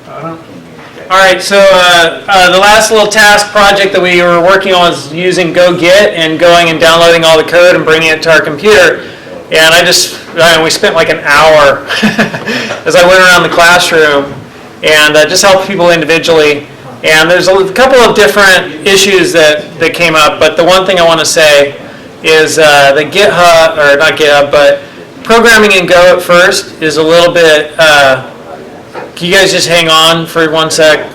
All right, so the last little task project that we were working on was using GoGet and going and downloading all the code and bringing it to our computer. And we spent like an hour as I went around the classroom and just helped people individually. And there's a couple of different issues that came up, but the one thing I want to say is the GitHub, or not GitHub, but programming in Go at first is a little bit, can you guys just hang on for 1 sec?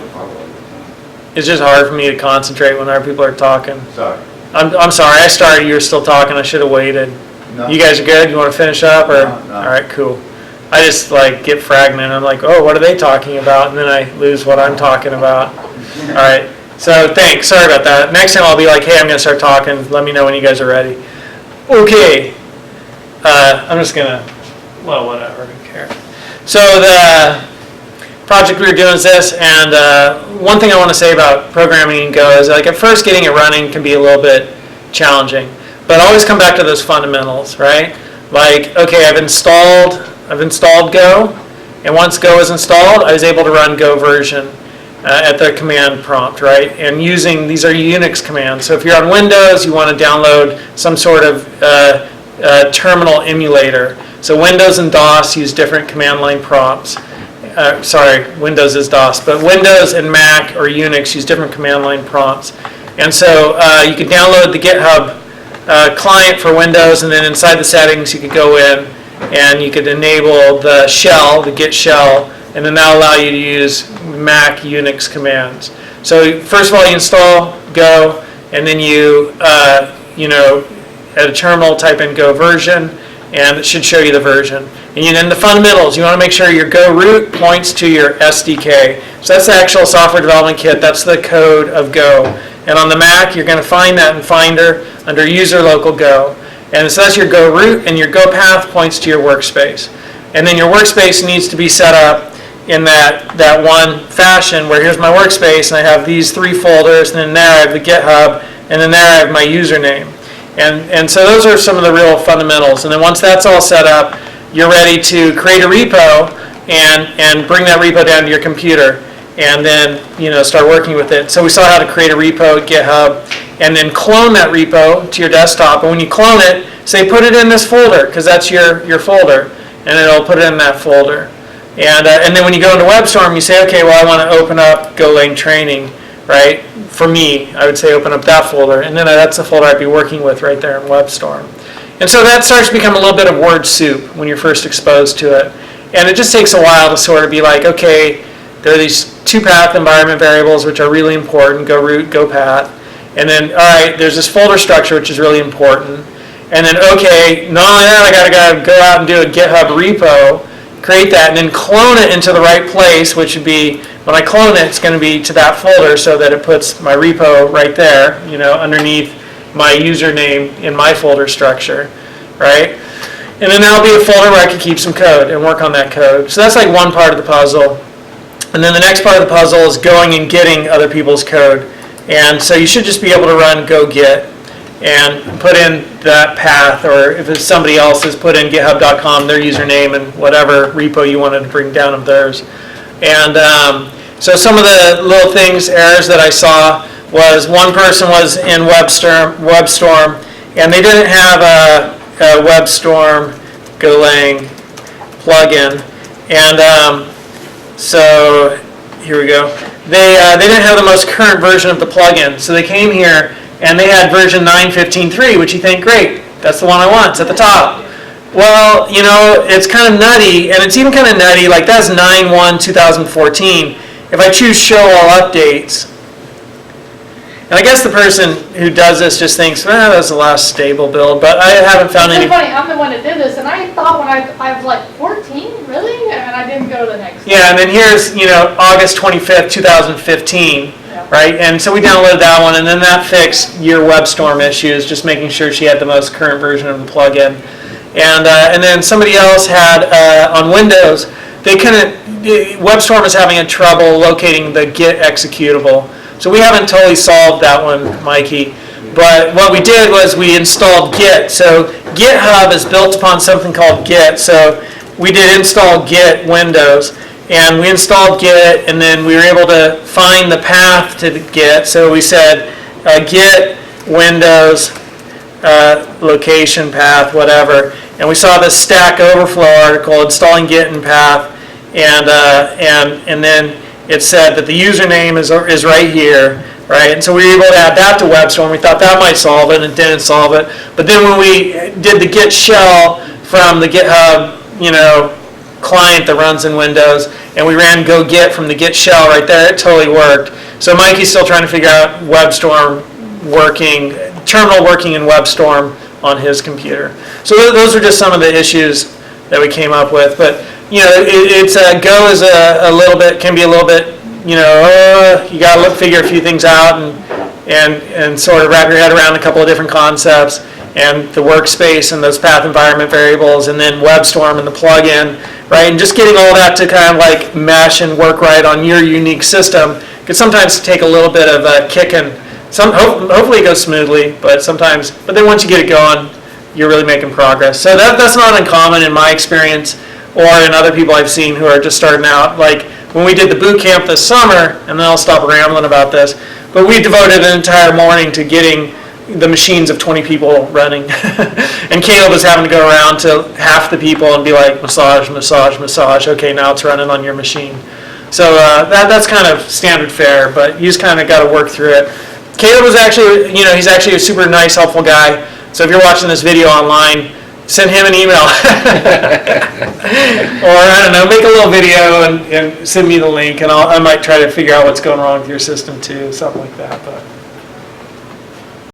It's just hard for me to concentrate when other people are talking. Sorry. I'm sorry, I started, you were still talking, I should have waited. No. You guys are good? You want to finish up? Or? No. All right, cool. I just like get fragmented. I'm like, oh, what are they talking about? And then I lose what I'm talking about. All right, so thanks. Sorry about that. Next time I'll be like, hey, I'm going to start talking. Let me know when you guys are ready. Okay. I'm just going to, well, whatever, who cares. So the project we were doing is this, and one thing I want to say about programming in Go is like at first getting it running can be a little bit challenging, but always come back to those fundamentals, right? Like, okay, I've installed Go, and once Go is installed, I was able to run Go version at the command prompt, right? And these are Unix commands. So if you're on Windows, you want to download some sort of terminal emulator. So Windows and DOS use different command line prompts. Sorry, Windows is DOS, but Windows and Mac or Unix use different command line prompts. And so you could download the GitHub client for Windows, and then inside the settings you could go in and you could enable the shell, the Git shell, and then that'll allow you to use Mac Unix commands. So first of all, you install Go, and then you at a terminal type in Go version, and it should show you the version. And then the fundamentals, you want to make sure your Go root points to your SDK. So that's the actual software development kit. That's the code of Go. And on the Mac, you're going to find that in Finder under User Local Go. And so that's your Go root, and your Go path points to your workspace. And then your workspace needs to be set up in that one fashion where here's my workspace, and I have these 3 folders, and then there I have the GitHub, and then there I have my username. And so those are some of the real fundamentals. And then once that's all set up, you're ready to create a repo and bring that repo down to your computer and then start working with it. So we saw how to create a repo at GitHub and then clone that repo to your desktop. And when you clone it, say put it in this folder because that's your folder, and it'll put it in that folder. And then when you go into WebStorm, you say, okay, well I want to open up Golang training, right? For me, I would say open up that folder, and then that's the folder I'd be working with right there in WebStorm. And so that starts to become a little bit of word soup when you're first exposed to it. And it just takes a while to sort of be like, okay, there are these 2 path environment variables which are really important, Go root, Go path. And then, all right, there's this folder structure which is really important. And then, okay, not only that, I gotta go out and do a GitHub repo, create that, and then clone it into the right place, which would be, when I clone it, it's going to be to that folder so that it puts my repo right there, underneath my username in my folder structure, right? And then that'll be a folder where I can keep some code and work on that code. So that's like one part of the puzzle. And then the next part of the puzzle is going and getting other people's code. And so you should just be able to run go get and put in that path, or if it's somebody else's, put in github.com, their username, and whatever repo you wanted to bring down of theirs. And so some of the little errors that I saw was one person was in WebStorm, and they didn't have a WebStorm Golang plugin. And so here we go. They didn't have the most current version of the plugin, so they came here and they had version 9.15.3, which you think, great, that's the one I want, it's at the top. Well, it's kind of nutty, and it's even kind of nutty, like that's 9.1.2014. If I choose show all updates, and I guess the person who does this just thinks, that's the last stable build, but I haven't found any. It's so funny, I'm the one that did this, and I thought when I was like, 14, really? And I didn't go to the next. Yeah, and then here's, August 25th, 2015. Right, and so we downloaded that one, and then that fixed your WebStorm issues, just making sure she had the most current version of the plugin. And then somebody else had on Windows, WebStorm is having a trouble locating the Git executable. So we haven't totally solved that one, Mikey. But what we did was we installed Git. So GitHub is built upon something called Git. So we did install Git Windows. and we installed Git, and then we were able to find the path to the Git. So we said Git Windows location path, whatever, and we saw this Stack Overflow article installing Git and path, and then it said that the username is right here, right? And so we were able to add that to WebStorm. We thought that might solve it, and it didn't solve it. But then when we did the Git shell from the GitHub, client that runs in Windows, and we ran go Git from the Git shell right there, it totally worked. So Mikey's still trying to figure out WebStorm working, terminal working in WebStorm on his computer. So those are just some of the issues that we came up with. But it's Go is a little bit, can be a little bit, you got to figure a few things out and sort of wrap your head around a couple of different concepts, and the workspace and those path environment variables, and then WebStorm and the plugin, right? And just getting all that to kind of like mesh and work right on your unique system could sometimes take a little bit of a kicking. Hopefully it goes smoothly, but then once you get it going, you're really making progress. So that's not uncommon in my experience or in other people I've seen who are just starting out. Like when we did the boot camp this summer, and then I'll stop rambling about this, but we devoted an entire morning to getting the machines of 20 people running. And Caleb was having to go around to half the people and be like, massage, massage, massage. Okay, now it's running on your machine. So that's kind of standard fare, but you just kind of got to work through it. Caleb was actually, he's actually a super nice, helpful guy. So if you're watching this video online, send him an email. Or, I don't know, make a little video and send me the link, and I might try to figure out what's going wrong with your system too, something like that. But